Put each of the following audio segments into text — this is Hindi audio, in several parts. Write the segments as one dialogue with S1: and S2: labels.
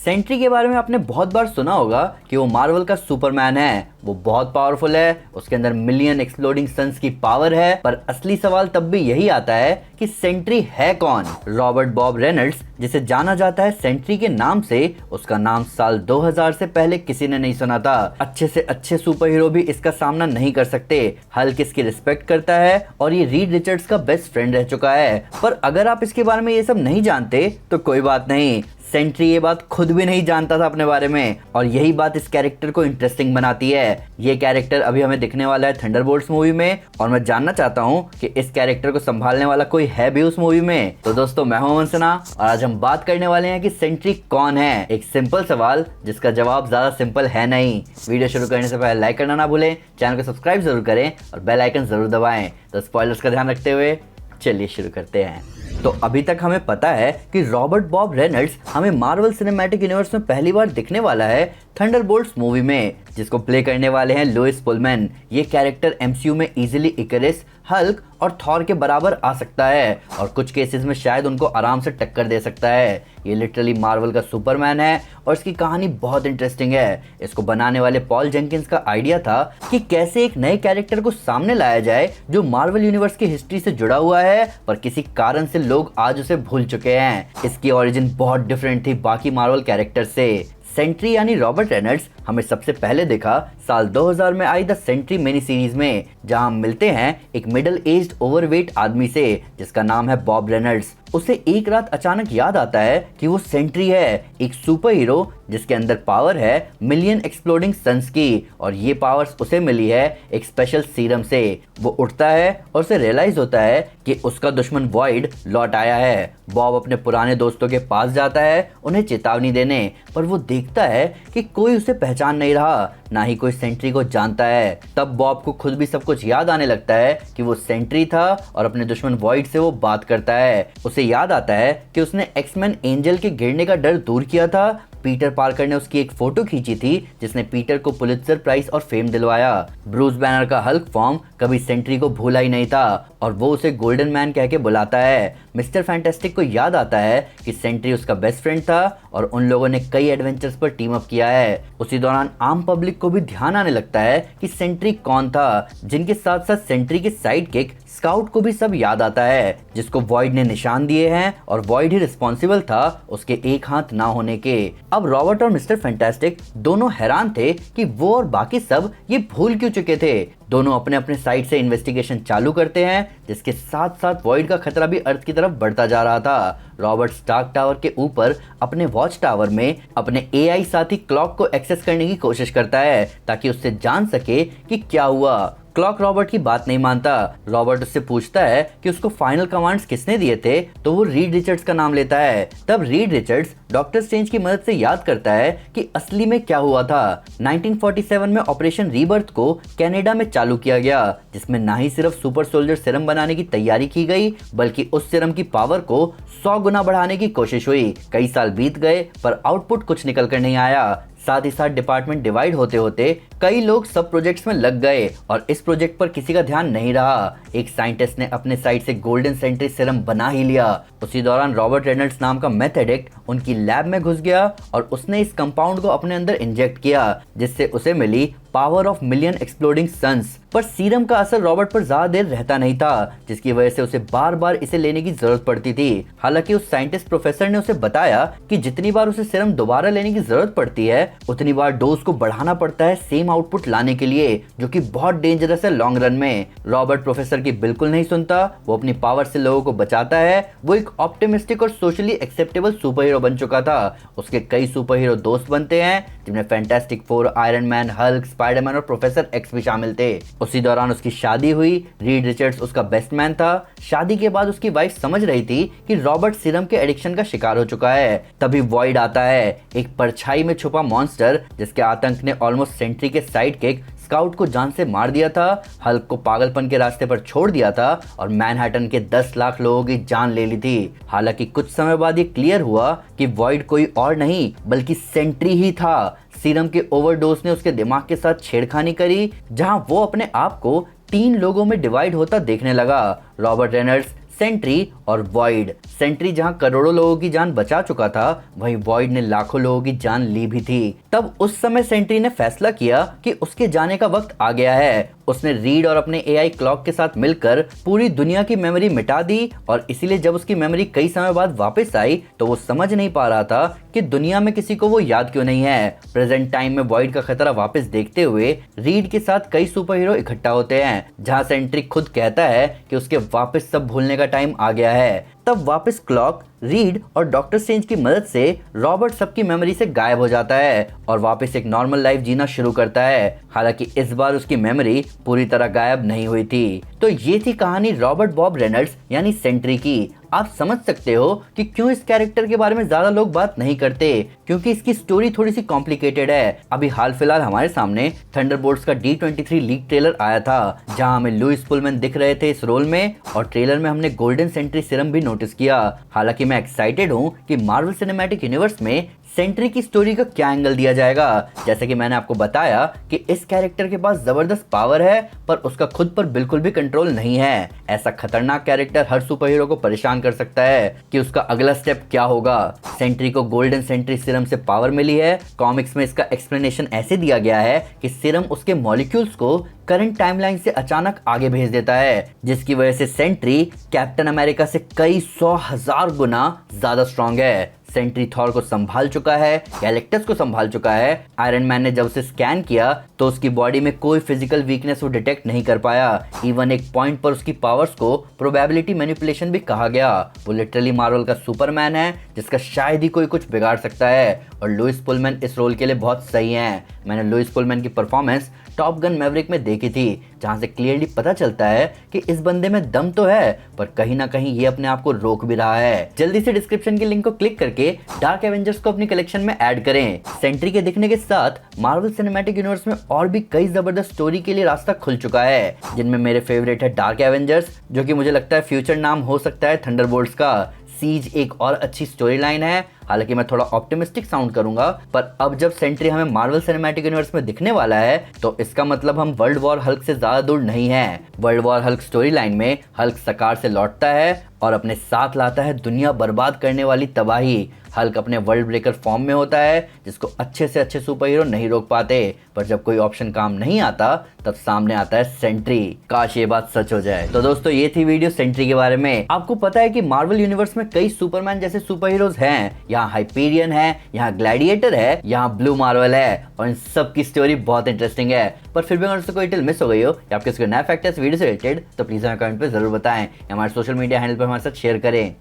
S1: सेंट्री के बारे में आपने बहुत बार सुना होगा कि वो मार्वल का सुपरमैन है। वो बहुत पावरफुल है, उसके अंदर मिलियन एक्सप्लोडिंग सन्स की पावर है। पर असली सवाल तब भी यही आता है कि सेंट्री है कौन। रॉबर्ट बॉब रेनॉल्ड्स, जिसे जाना जाता है सेंट्री के नाम से, उसका नाम साल 2000 से पहले किसी ने नहीं सुना था। अच्छे से अच्छे सुपर हीरो भी इसका सामना नहीं कर सकते। हल्क इसकी रिस्पेक्ट करता है और ये रीड रिचर्ड्स का बेस्ट फ्रेंड रह चुका है। पर अगर आप इसके बारे में ये सब नहीं जानते तो कोई बात नहीं, सेंट्री ये बात खुद भी नहीं जानता था अपने बारे में, और यही बात इस कैरेक्टर को इंटरेस्टिंग बनाती है। ये कैरेक्टर अभी हमें दिखने वाला है थंडरबोल्ट्स मूवी में, और मैं जानना चाहता हूँ कि इस कैरेक्टर को संभालने वाला कोई है भी उस मूवी में। तो दोस्तों, मैं हूं अमन सिन्हा और आज हम बात करने वाले हैं कि सेंट्री कौन है। एक सिंपल सवाल जिसका जवाब ज्यादा सिंपल है नहीं। वीडियो शुरू करने से पहले लाइक करना ना भूलें, चैनल को सब्सक्राइब जरूर करें और बेल आइकन जरूर दबाएं। तो स्पॉयलर्स का ध्यान रखते हुए चलिए शुरू करते हैं। तो अभी तक हमें पता है कि रॉबर्ट बॉब रेनॉल्ड्स हमें मार्वल सिनेमैटिक यूनिवर्स में पहली बार दिखने वाला है थंडरबोल्ट्स मूवी में, जिसको प्ले करने वाले हैं लुइस पुलमैन। ये कैरेक्टर एमसीयू में इजीली इकरिस, हल्क और थॉर के बराबर आ सकता है और कुछ केसेस में शायद उनको आराम से टक्कर दे सकता है। ये लिटरली मार्वल का सुपरमैन है और इसकी कहानी बहुत इंटरेस्टिंग है। इसको बनाने वाले पॉल जेंकिंस का आइडिया था कि कैसे एक नए कैरेक्टर को सामने लाया जाए जो मार्वल यूनिवर्स की हिस्ट्री से जुड़ा हुआ है, पर किसी कारण से लोग आज उसे भूल चुके हैं। इसकी ओरिजिन बहुत डिफरेंट थी बाकी मार्वल कैरेक्टर से। सेंट्री यानी रॉबर्ट रेनॉल्ड्स हमें सबसे पहले देखा साल 2000 में I the Sentry mini series में, जहां हम मिलते हैं एक मिडिल एज्ड ओवरवेट आदमी से जिसका नाम है बॉब रेनॉल्ड्स। उसे एक रात अचानक याद आता है कि वो सेंट्री है, एक सुपर हीरो जिसके अंदर पावर है मिलियन एक्सप्लोडिंग सन्स की, और ये पावर्स उसे मिली है एक स्पेशल सीरम से। वो उठता है और उसे रियलाइज होता है कि उसका दुश्मन वॉइड लौट आया है। बॉब अपने पुराने दोस्तों के पास जाता है उन्हें चेतावनी देने, पर वो देखता है कि कोई उसे पहचान नहीं रहा, ना ही कोई सेंट्री को जानता है। तब बॉब को खुद भी सब कुछ याद आने लगता है कि वो सेंट्री था और अपने दुश्मन वॉइड से वो बात करता है। उसे याद आता है कि उसने एक्समैन एंजल के गिरने का डर दूर किया था। पीटर पार्कर ने उसकी एक फोटो खींची थी जिसने पीटर को पुलित्जर प्राइज और फेम दिलवाया। ब्रूस बैनर का हल्क फॉर्म कभी सेंट्री को भूला ही नहीं था और वो उसे गोल्डन मैन कह के बुलाता है। मिस्टर फैंटास्टिक को याद आता है कि सेंट्री उसका बेस्ट फ्रेंड था और उन लोगों ने कई एडवेंचर्स पर टीम अप किया है। उसी दौरान आम पब्लिक को भी ध्यान आने लगता है कि सेंट्री कौन था, जिनके साथ साथ सेंट्री के साइड किक स्काउट को भी सब याद आता है, जिसको वॉइड ने निशान दिए हैं और वॉइड ही रिस्पॉन्सिबल था उसके एक हाथ ना होने के। अब रॉबर्ट और मिस्टर फैंटास्टिक दोनों हैरान थे कि वो और बाकी सब ये भूल क्यों चुके थे। दोनों अपने अपने साइड से इन्वेस्टिगेशन चालू करते हैं, जिसके साथ साथ वॉइड का खतरा भी अर्थ की तरफ बढ़ता जा रहा था। रॉबर्ट स्टार्क टावर के ऊपर अपने वॉच टावर में अपने एआई साथी क्लॉक को एक्सेस करने की कोशिश करता है ताकि उससे जान सके कि क्या हुआ। क्लॉक रॉबर्ट की बात नहीं मानता। रॉबर्ट उससे पूछता है कि उसको फाइनल कमांड्स किसने दिए थे, तो वो रीड रिचर्ड्स का नाम लेता है। तब रीड रिचर्ड्स डॉक्टर स्ट्रेंज की मदद से याद करता है कि असली में क्या हुआ था। 1947 में ऑपरेशन रीबर्थ को कनाडा में चालू किया गया, जिसमें ना ही सिर्फ सुपर सोल्जर सीरम बनाने की तैयारी की गई, बल्कि उस सीरम की पावर को 100 गुना बढ़ाने की कोशिश हुई। कई साल बीत गए पर आउटपुट कुछ निकल कर नहीं आया। साथ ही साथ डिपार्टमेंट डिवाइड होते होते कई लोग सब प्रोजेक्ट्स में लग गए और इस प्रोजेक्ट पर किसी का ध्यान नहीं रहा। एक साइंटिस्ट ने अपने साइड से गोल्डन सेंट्री सीरम बना ही लिया। उसी दौरान रॉबर्ट रेनॉल्ड्स नाम का मेथ एडिक्ट उनकी लैब में घुस गया और उसने इस कंपाउंड को अपने अंदर इंजेक्ट किया, जिससे उसे मिली power of million exploding suns. पर सीरम का असर रॉबर्ट पर ज्यादा देर रहता नहीं था, जिसकी वजह से उसे बार बार इसे लेने की जरूरत पड़ती थी। हालांकि उस साइंटिस्ट प्रोफेसर ने उसे बताया कि जितनी बार उसे सीरम दोबारा लेने की जरूरत पड़ती है उतनी बार डोज को बढ़ाना पड़ता है सेम आउटपुट लाने के लिए, जो कि बहुत डेंजरस है लॉन्ग रन में। रॉबर्ट प्रोफेसर की बिल्कुल नहीं सुनता। वो अपनी पावर से लोगों को बचाता है। वो एक ऑप्टिमिस्टिक और सोशली एक्सेप्टेबल सुपर हीरो बन चुका था। उसके कई सुपर हीरो दोस्त बनते हैं, जिनमें fantastic four, iron man, Hulk, Spiderman और प्रोफेसर एक्स भी शामिल थे। उसी दौरान उसकी शादी हुई। रीड रिचर्ड्स उसका बेस्ट मैन था। शादी के बाद उसकी वाइफ समझ रही थी कि रॉबर्ट सीरम के एडिक्शन का शिकार हो चुका है। तभी वॉइड आता है, एक परछाई में छुपा मॉन्स्टर जिसके आतंक ने ऑलमोस्ट सेंट्री के साइड किक स्काउट को जान से मार दिया था, हल्क को पागलपन के रास्ते पर छोड़ दिया था और मैनहट्टन के 10 लाख लोगों की जान ले ली थी। हालांकि कुछ समय बाद ये क्लियर हुआ कि वॉइड कोई और नहीं बल्कि सेंट्री ही था। सीरम के ओवरडोज ने उसके दिमाग के साथ छेड़खानी करी, जहां वो अपने आप को 3 लोगों में डिवाइड होता देखने लगा। रॉबर्ट रेनॉल्ड्स सेंट्री और वॉइड। सेंट्री जहां करोड़ों लोगों की जान बचा चुका था, वहीं वॉइड ने लाखों लोगों की जान ली भी थी। तब उस समय सेंट्री ने फैसला किया कि उसके जाने का वक्त आ गया है। उसने रीड और अपने एआई क्लॉक के साथ मिलकर पूरी दुनिया की मेमोरी मिटा दी, और इसीलिए जब उसकी मेमोरी कई समय बाद वापस आई तो वो समझ नहीं पा रहा था कि दुनिया में किसी को वो याद क्यों नहीं है। प्रेजेंट टाइम में वॉइड का खतरा वापस देखते हुए रीड के साथ कई सुपर हीरो इकट्ठा होते हैं, जहां सेंट्री खुद कहता है कि उसके वापस सब भूलने का टाइम आ गया है। तब वापस क्लॉक, रीड और डॉक्टर स्ट्रेंज की मदद से रॉबर्ट सबकी मेमोरी से गायब हो जाता है और वापस एक नॉर्मल लाइफ जीना शुरू करता है। हालांकि इस बार उसकी मेमोरी पूरी तरह गायब नहीं हुई थी। तो ये थी कहानी रॉबर्ट बॉब रेनॉल्ड्स यानी सेंट्री की। आप समझ सकते हो कि क्यों इस कैरेक्टर के बारे में ज्यादा लोग बात नहीं करते, क्योंकि इसकी स्टोरी थोड़ी सी कॉम्प्लिकेटेड है। अभी हाल फिलहाल हमारे सामने थंडरबोल्ट्स का D23 लीक ट्रेलर आया था, जहां हमें लुइस पुलमैन दिख रहे थे इस रोल में, और ट्रेलर में हमने गोल्डन सेंट्री सीरम भी नोटिस किया। हालांकि मैं एक्साइटेड हूं कि मार्वल सिनेमैटिक यूनिवर्स में सेंट्री की स्टोरी का क्या एंगल दिया जाएगा। जैसे कि मैंने आपको बताया कि इस कैरेक्टर के पास जबरदस्त पावर है, पर उसका खुद पर बिल्कुल भी कंट्रोल नहीं है। ऐसा खतरनाक कैरेक्टर हर सुपर हीरो को परेशान कर सकता है कि उसका अगला स्टेप क्या होगा। सेंट्री को गोल्डन सेंट्री सीरम से पावर मिली है। कॉमिक्स में इसका एक्सप्लेनेशन ऐसे दिया गया है कि सीरम उसके मॉलिक्यूल्स को करंट टाइमलाइन से अचानक आगे भेज देता है, जिसकी वजह से सेंट्री कैप्टन अमेरिका से कई 100,000 गुना ज्यादा स्ट्रॉन्ग है। सेंट्री थॉर को संभाल चुका है, गैलेक्टस को संभाल चुका है। आयरन मैन ने जब उसे स्कैन किया तो उसकी बॉडी में कोई फिजिकल वीकनेस वो डिटेक्ट नहीं कर पाया। इवन एक पॉइंट पर उसकी पावर्स को प्रोबेबिलिटी मैनिपुलेशन भी कहा गया। वो लिटरली मार्वल का सुपरमैन है, जिसका शायद ही कोई कुछ बिगाड़ सकता है। और लुइस पुलमैन इस रोल के लिए बहुत सही है। मैंने लुइस पुलमैन की परफॉर्मेंस टॉप गन मैवरिक में देखी थी, जहां से क्लियरली पता चलता है कि इस बंदे में दम तो है, पर कहीं ना कहीं ये अपने आप को रोक भी रहा है। जल्दी से डिस्क्रिप्शन के लिंक को क्लिक करके डार्क एवेंजर्स को अपनी कलेक्शन में ऐड करें। सेंट्री के दिखने के साथ मार्वल सिनेमैटिक यूनिवर्स में और भी कई जबरदस्त स्टोरी के लिए रास्ता खुल चुका है, जिनमें मेरे फेवरेट है डार्क एवेंजर्स, जो कि मुझे लगता है फ्यूचर नाम हो सकता है थंडरबोल्ट्स का। सीज एक और अच्छी स्टोरी लाइन है। हालांकि मैं थोड़ा ऑप्टिमिस्टिक साउंड करूंगा, पर अब जब सेंट्री हमें मार्वल सिनेमैटिक यूनिवर्स में दिखने वाला है तो इसका मतलब हम वर्ल्ड वॉर हल्क से ज्यादा दूर नहीं है। World war Hulk story line में हल्क सकार से लौटता है और अपने साथ लाता है दुनिया बर्बाद करने वाली तबाही। हल्क अपने वर्ल्ड ब्रेकर फॉर्म में होता है, जिसको अच्छे से अच्छे सुपर हीरो नहीं रोक पाते, पर जब कोई ऑप्शन काम नहीं आता तब सामने आता है सेंट्री। काश ये बात सच हो जाए। तो दोस्तों ये थी वीडियो सेंट्री के बारे में। आपको पता है कि मार्वल यूनिवर्स में कई सुपरमैन जैसे सुपर हीरोज हैं। यहाँ हाइपेरियन है, यहाँ ग्लैडिएटर है, यहाँ ब्लू मार्वल है, और इन सब की स्टोरी बहुत इंटरेस्टिंग है। पर फिर भी अगर उससे कोई डिटेल मिस हो गई हो या आपके नया फैक्ट है इस वीडियो से रिलेटेड, तो प्लीज हमें कमेंट पे जरूर बताएं। हमारे सोशल मीडिया हैंडल पर हमारे साथ शेयर करें।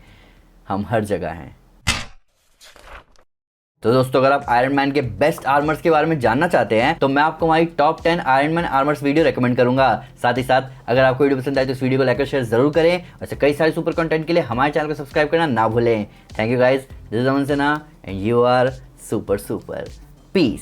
S1: हम हर जगह हैं। तो दोस्तों अगर आप आयरन मैन के बेस्ट आर्मर्स के बारे में जानना चाहते हैं तो मैं आपको हमारी top 10 iron man armours video recommend करूंगा। साथ ही साथ अगर आपको वीडियो पसंद आए तो इस वीडियो को लाइक और शेयर जरूर करें। वैसे कई सारे सुपर कंटेंट के लिए हमारे चैनल को सब्सक्राइब करना ना भूलें। Thank you guys, this is Aman Sinha and you are super super. Piece.